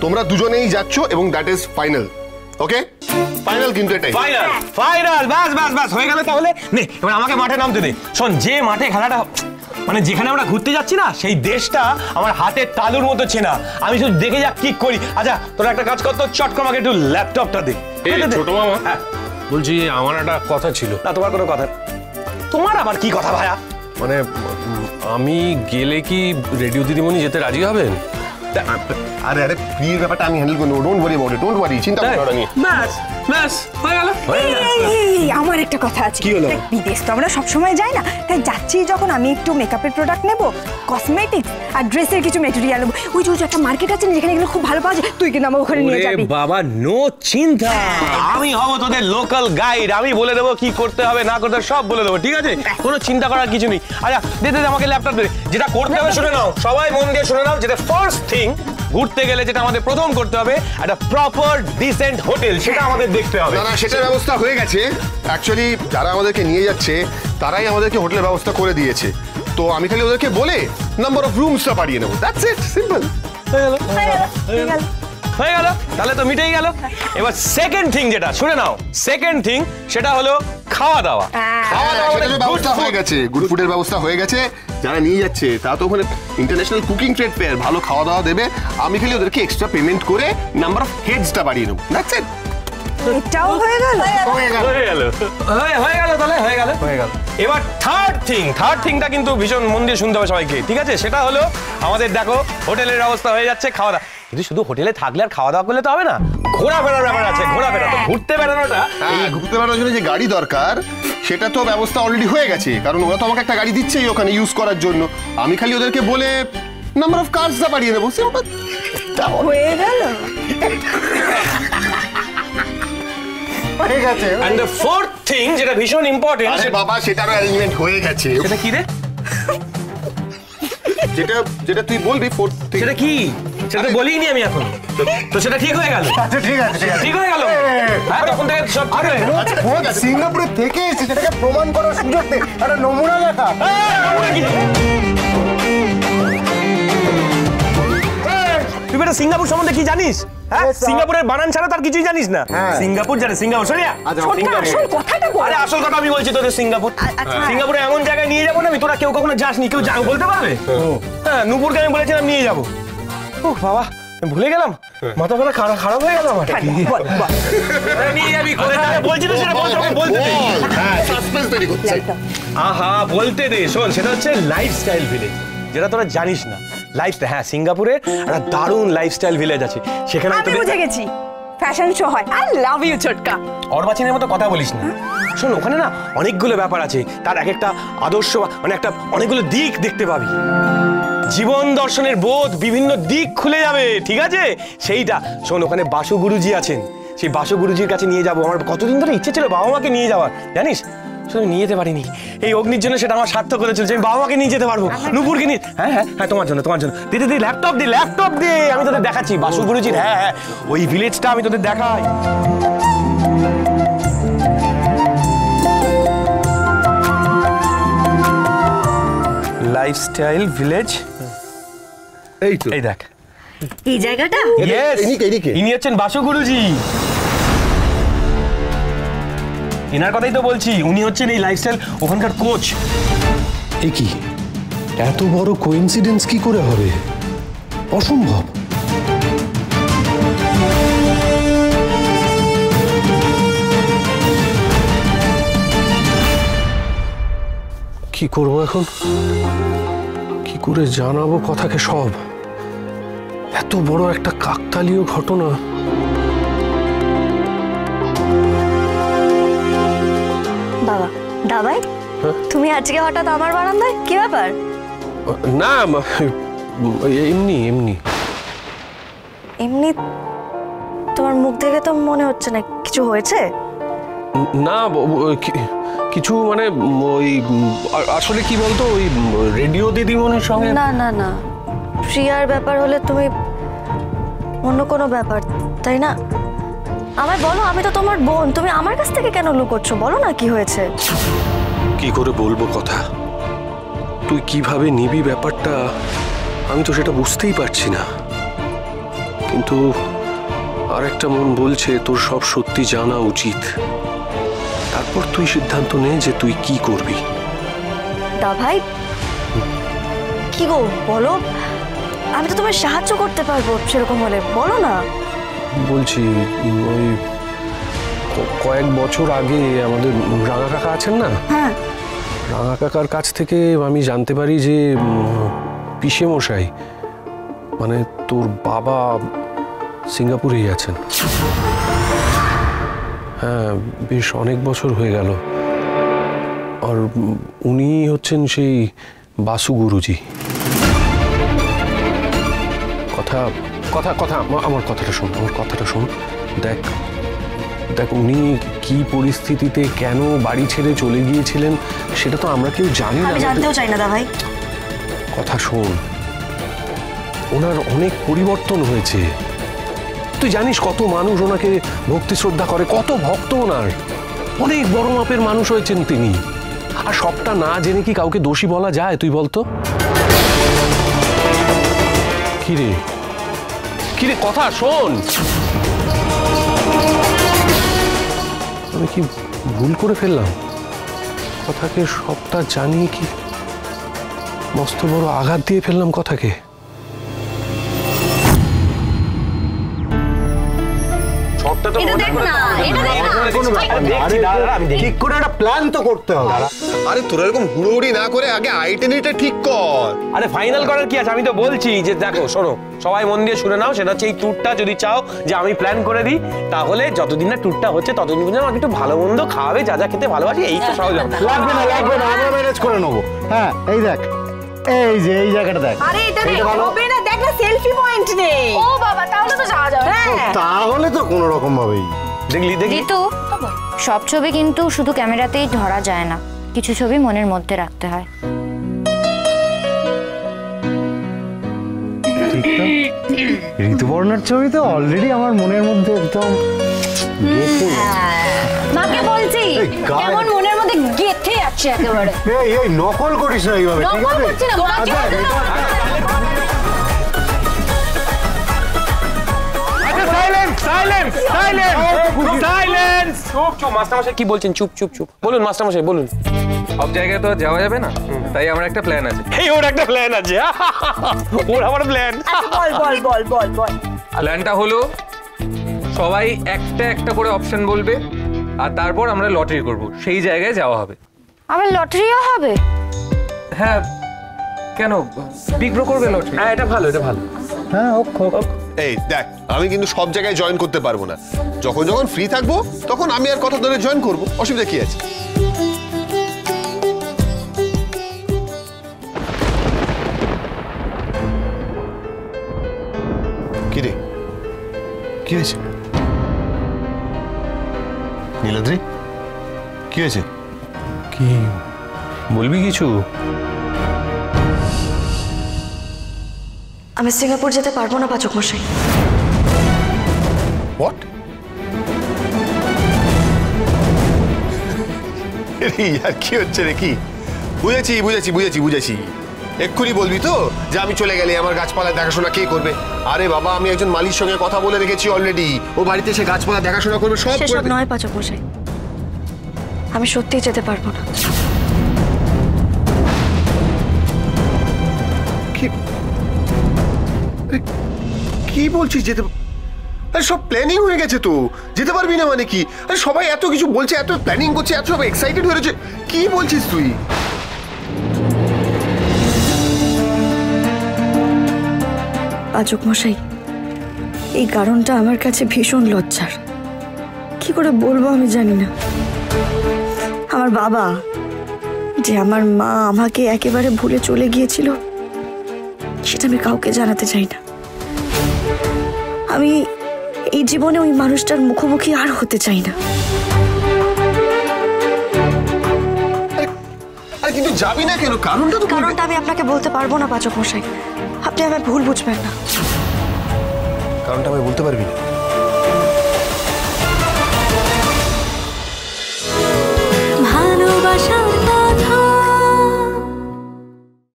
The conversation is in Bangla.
তোমরা দুজনেই যাচ্ছ এবং that is final. Okay, final কিন্তু এটাই ফাইনাল। ফাইনাল, বাস বাস বাস হয়ে গেল। তাহলে নে এবার আমাকে মাঠে নামতে দে। শোন, যে মাঠে খেলাটা মানে যেখানে আমরা ঘুরতে যাচ্ছি না, সেই দেশটা আমার হাতের তালুর মতো চেনা। আমি শুধু দেখে যা কি করি। আচ্ছা তোরা একটা কাজ কর তো, চট করে আমাকে একটু ল্যাপটপটা দে। ছোট মামা, হ্যাঁ বলছি আমার একটা কথা ছিল। না তোমার কোনো কথা? তোমার আবার কি কথা ভাইয়া? মানে আমি গেলে কি রেডিও দিদিমণি যেতে রাজি হবেন? আরে আরে প্রিয় ব্যাপারটা আমি হ্যান্ডেল করব, don't worry about it, don't worry, চিন্তা করো না নিয়ে। ব্যাস ব্যাস হয়ে গেল। আমার একটা কথা আছে। কি হলো? বিদেশ তো আমরা সবসময় যাই না, তাই যাচ্ছি যখন আমি একটু মেকআপের প্রোডাক্ট নেব, কসমেটিক্স আর ড্রেসের কিছু মেটেরিয়াল নেবো। ওই যে একটা মার্কেট আছে যেখানে এগুলো খুব ভালো পাওয়া যায়, তুই কিন্তু আমার ওখানে নিয়ে যাবি। বাবা নো চিন্তা, আমি হব তোদের লোকাল গাইড। আমি বলে দেবো কি করতে হবে না করতে হবে, সব বলে দেবো, ঠিক আছে? কোনো চিন্তা করার কিছু নেই। আচ্ছা দে দে আমাকে ল্যাপটপ দে। যেটা করতে হবে শুনে নাও, সবাই মন দিয়ে শুনে নাও। যেটা ফার্স্ট থিং, ঘুরতে গেলে যেটা আমাদের প্রথম করতে হবে, একটা প্রপার ডিসেন্ট হোটেল, সেটা আমাদের দেখতে হবে। না সেটার ব্যবস্থা হয়ে গেছে। অ্যাকচুয়ালি যারা আমাদেরকে নিয়ে যাচ্ছে তারাই আমাদেরকে হোটেলের ব্যবস্থা করে দিয়েছে। তো আমি খালি ওদেরকে বলে নাম্বার অফ রুমসটা বাড়িয়ে নেবো, দ্যাটস ইট, সিম্পল। হয়ে গেল, তাহলে তো মিটেই গেল। এবার সেকেন্ড থিং যেটা, শুনে নাও, সেকেন্ড থিং সেটা হলো খাওয়া দাওয়া। খাওয়া দাওয়ার ব্যবস্থা হয়ে গেছে, গুড ফুডের ব্যবস্থা হয়ে গেছে। যারা নিয়ে যাচ্ছে তারা তো ওখানে ইন্টারন্যাশনাল কুকিং ট্রেড ফেয়ার, ভালো খাওয়া দাওয়া দেবে। আমি খালি ওদেরকে এক্সট্রা পেমেন্ট করে নাম্বার অফ হেডসটা বাড়িয়ে নেবো, দ্যাটস ইট। এটাও হয়ে গেল। হয়ে গেল তাহলে, হয়ে গেল। এবার থার্ড থিংটা কিন্তু ভীষণ মন দিয়ে শুনতে হবে সবাইকে, ঠিক আছে? সেটা হলো আমাদের দেখো হোটেলের ব্যবস্থা হয়ে যাচ্ছে, খাওয়া দাওয়া। কিন্তু শুধু হোটেলে থাকলে আর খাওয়া দাওয়া করলে তো হবে না, ঘোরাফেরার ব্যাপার আছে। ঘোরাফেরা তো ঘুরতে বেড়ানোটা, ঘুরতে বেড়ানোর জন্য যে গাড়ি দরকার সেটা তো ব্যবস্থা অলরেডি হয়ে গেছে, কারণ ওরা তো আমাকে একটা গাড়ি দিচ্ছেই ওখানে ইউজ করার জন্য। আমি খালি ওদেরকে বলে নাম্বার অফ কার্সটা বাড়িয়ে নেবো, সিম্পল। হয়ে গেল। হয়ে গেছে। এন্ড দ্য ফোর্থ থিং যেটা ভীষণ ইম্পর্টেন্ট, আরে বাবা সেটারও অ্যারেঞ্জমেন্ট হয়ে গেছে। সেটা কি রে? যেটা তুই বলবি ফোর্থ থিং। সেটা কি? সেটা তো বলিনি আমি এখন। তো সেটা ঠিক হয়ে গেল। আচ্ছা ঠিক আছে, ঠিক হয়ে গেল। হ্যাঁ, তখন থেকে সব ঠিক হয়ে গেল। সিঙ্গাপুরে থেকে এসে সেটাকে প্রমাণ করার সুযোগ দে, একটা নমুনা দেখা। তুই বেটা সিঙ্গাপুর সম্বন্ধে কি জানিস? হ্যাঁ, সিঙ্গাপুরের বানান ছাড়া তার কিছুই জানিস না। সিঙ্গাপুর জানে, সিঙ্গাপুর শোনিয়া। আরে আসল কথা আমি বলছি তোদের, সিঙ্গাপুর। সিঙ্গাপুরে এমন জায়গায় নিয়ে যাবো না আমি, তোরা কেউ কখনো যাসনি, কেউ বলতে পারবে? হ্যাঁ, নূপুরকে আমি বলেছিলাম নিয়ে যাবো। ও বাবা, ভুলে গেলাম, মাথা ব্যথা খারাপ হয়ে গেল আমার। নিয়ে যাবি কোথায়? বলছি তো, সেটা বলতে দে। সাসপেন্স তৈরি করছে। আহা, বলতে দে। শোন, সেটা হচ্ছে লাইফস্টাইল ভিলেজ, যেটা তোরা জানিস না। লাইফস্টাইল, হ্যাঁ, সিঙ্গাপুরে একটা দারুণ লাইফস্টাইল ভিলেজ আছে, সেখানে আমি বুঝে গেছি, ফ্যাশন শো হয়। আই লাভ ইউ ছোটকা। অর্বাচীনের মতো কথা বলিস না। শোন, ওখানে না অনেকগুলো ব্যাপার আছে, তার এক একটা আদর্শ, মানে একটা অনেকগুলো দিক দেখতে পাবি। জীবন দর্শনের বোধ, বিভিন্ন দিক খুলে যাবে, ঠিক আছে? সেইটা শোন, ওখানে বাসু গুরুজি আছেন, সেই বাসু গুরুজির কাছে নিয়ে যাবো। আমার কতদিন ধরে ইচ্ছে ছিল বাবা মাকে নিয়ে যাওয়ার, জানিস? শুধু নিয়ে যেতে পারিনি, এই অগ্নির জন্য সেটা আমার সার্থক করে চলছে। আমি বাবা মাকে নিয়ে যেতে পারবো, নূপুরকে নিয়ে। হ্যাঁ হ্যাঁ হ্যাঁ, তোমার জন্য দিদি ল্যাপটপ দে, আমি তোদের দেখাচ্ছি বাসু গুরুজির। হ্যাঁ হ্যাঁ, ওই ভিলেজটা আমি তোদের দেখাই। লাইফস্টাইল ভিলেজ, এই তো, এই দেখ এই জায়গাটা। ইনি হচ্ছেন বাসু গুরুজি। এনার কথাই তো বলছি, উনি হচ্ছেন এই লাইফস্টাইল ওখানকার কোচ। এ কি এত বড় কোইন্সিডেন্স কি করে হবে? অসম্ভব। কি করবো এখন? কি করে জানাবো কথাকে সব? এত বড় একটা কাকতালীয় ঘটনা। বাবা, দাবাই, তুমি আজকে হঠাৎ আমার বারান্দায়, কি ব্যাপার? না, এমনি এমনি এমনি। তোমার মুখ দেখে তো মনে হচ্ছে না কিছু হয়েছে। না, কিছু মানে ওই আসলে কি বলতো, ওই রেডিও দিদিমণির সঙ্গে। না না না, প্রিয়ার ব্যাপার হলে তুমি অন্য কোনো ব্যাপার, তাই না? আমায় বলো, আমি তো তোমার বোন, তুমি আমার কাছ থেকে কেন লুকোচ্ছ? বলো না কি হয়েছে। কি করে বলবো কথা? তুই কিভাবে নিবি ব্যাপারটা, আমি তো সেটা বুঝতেই পারছি না। কিন্তু আর একটা মন বলছে তোর সব সত্যি জানা উচিত। তারপর তুই সিদ্ধান্ত নে যে তুই কি করবি। দা ভাই, কি গো বলো, আমি তো তোমার সাহায্য করতে পারবো সেরকম হলে, বলো না। বলছি ওই কয়েক বছর আগে আমাদের রাঙা কাকা আছেন না, হ্যাঁ রাঙা কাকার কাছ থেকে আমি জানতে পারি যে পিসে মশাই মানে তোর বাবা সিঙ্গাপুরেই আছেন। হ্যাঁ, বেশ অনেক বছর হয়ে গেল। আর উনি হচ্ছেন সেই বাসু গুরুজি। কথা কথা কথা আমার কথাটা শোন, আমার কথাটা শোন। দেখ দেখ উনি কি পরিস্থিতিতে কেন বাড়ি ছেড়ে চলে গিয়েছিলেন সেটা তো আমরা কেউ জানি না। আমি জানতেও চাই না দা ভাই। কথা শোন, ওনার অনেক পরিবর্তন হয়েছে। তুই জানিস কত মানুষ ওনাকে ভক্তি শ্রদ্ধা করে, কত ভক্ত ওনার। অনেক বড় মাপের মানুষ হয়েছেন তিনি। আর সবটা না জেনে কি কাউকে দোষী বলা যায় তুই বলতো? কিরে কিরে কথা শোন। আমি কি ভুল করে ফেললাম? কথাকে সবটা জানিয়ে কি মস্ত বড় আঘাত দিয়ে ফেললাম কথাকে? ঠিক করে একটা প্ল্যান তো করতে হবে। আরে তোরা এরকম হুড়োহুড়ি না করে আগে আইটেনিটা ঠিক কর। আরে ফাইনাল করার কি আছে? আমি তো বলছি যে দেখো শোনো, সবাই মন দিয়ে শুনে নাও। সেটা হচ্ছে এই ট্যুরটা যদি চাও যে আমি প্ল্যান করে দিই, তাহলে যতদিন না ট্যুরটা হচ্ছে ততদিন পর্যন্ত আমাকে একটু ভালো মন্দ খাওয়াবে, যা যা খেতে ভালোবাসি। এই তো সহজ। লাগবে না আমরা ম্যানেজ করে নেবো। হ্যাঁ এই দেখ, এই যে এই জায়গাটা দেখ। আরে এটা হবে না, দেখ না সেলফি পয়েন্ট নেই। ও বাবা, তাহলে তো যাওয়া যাবে। হ্যাঁ তাহলে তো কোনো রকম ভাবেই দেখলি দেখলি ঋতু, সব ছবি কিন্তু শুধু ক্যামেরাতেই ধরা যায় না, কিছু ছবি মনের মধ্যে রাখতে হয়। ঋতুপর্ণার ছবি তো অলরেডি আমার মনের মধ্যে একদম গেঁথে। মাকে বলছি কেমন মনের মধ্যে গেঁথে যাচ্ছে একেবারে। এই নকল করিস না এইভাবে, ঠিক নকল আছে? করছি না, মাকে বলছি না। চুপ চুপ, মাস্টারমশাই কি বলছেন? চুপ চুপ চুপ বলুন মাস্টারমশাই বলুন। সব জায়গায় তো যাওয়া যাবে না, তাই আমার একটা প্ল্যান আছে। এই ওর একটা প্ল্যান আছে। ওর আমার প্ল্যান। বল বল বল বল বল। প্ল্যানটা হলো সবাই একটা একটা করে অপশন বলবে, আর তারপর আমরা লটারি করব, সেই জায়গায় যাওয়া হবে। আবার লটারিও হবে? হ্যাঁ, কেন বিগ্রহ করবে লটারি? হ্যাঁ এটা ভালো, এটা ভালো। হ্যাঁ হোক হোক। এই দেখ, আমি কিন্তু সব জায়গায় জয়েন করতে পারবো না। যখন যখন ফ্রি থাকবো তখন আমি আর কথা ধরে জয়েন করবো, অসুবিধা কি আছে? কি রে, কি হয়েছে নীলাদ্রি? কি হয়েছে? কি বলবি কিছু? আমি সিঙ্গাপুর যেতে পারবো না পাচক মশাই। হোয়াট? আর কি হচ্ছে রে? কি বুঝেছি বুঝেছি বুঝেছি বুঝেছি। এক্ষুনি বলবি তো যে আমি চলে গেলে আমার গাছপালার দেখাশোনা কে করবে? আরে বাবা, আমি একজন মালির সঙ্গে কথা বলে রেখেছি অলরেডি। ও বাড়িতে এসে গাছপালা দেখাশোনা করবে, সব সেসব করবে। নয় পাচক মশাই, আমি সত্যিই যেতে পারবো না। কি বলছিস? যেতে? আরে সব প্ল্যানিং হয়ে গেছে তো, যেতে পারবি না মানে কি? আরে সবাই এত কিছু বলছে, এত প্ল্যানিং করছে, এত সব এক্সাইটেড হয়ে রয়েছে। কি বলছিস তুই? পাচক মশাই, এই কারণটা আমার কাছে ভীষণ লজ্জার। কি করে বলবো আমি জানি না। আমার বাবা, যে আমার মা আমাকে একেবারে ভুলে চলে গিয়েছিল, সেটা আমি কাউকে জানাতে চাই না। আমি এই জীবনে ওই মানুষটার মুখোমুখি আর হতে চাই না। আরে কিন্তু যাবি না কেন? কারণটা তো বলবি। কারণটা আমি আপনাকে বলতে পারবো না পাচক মশাই, আপনি আমায় ভুল বুঝবেন না। কারণটা আমি বলতে পারবি না? ভালোবাসা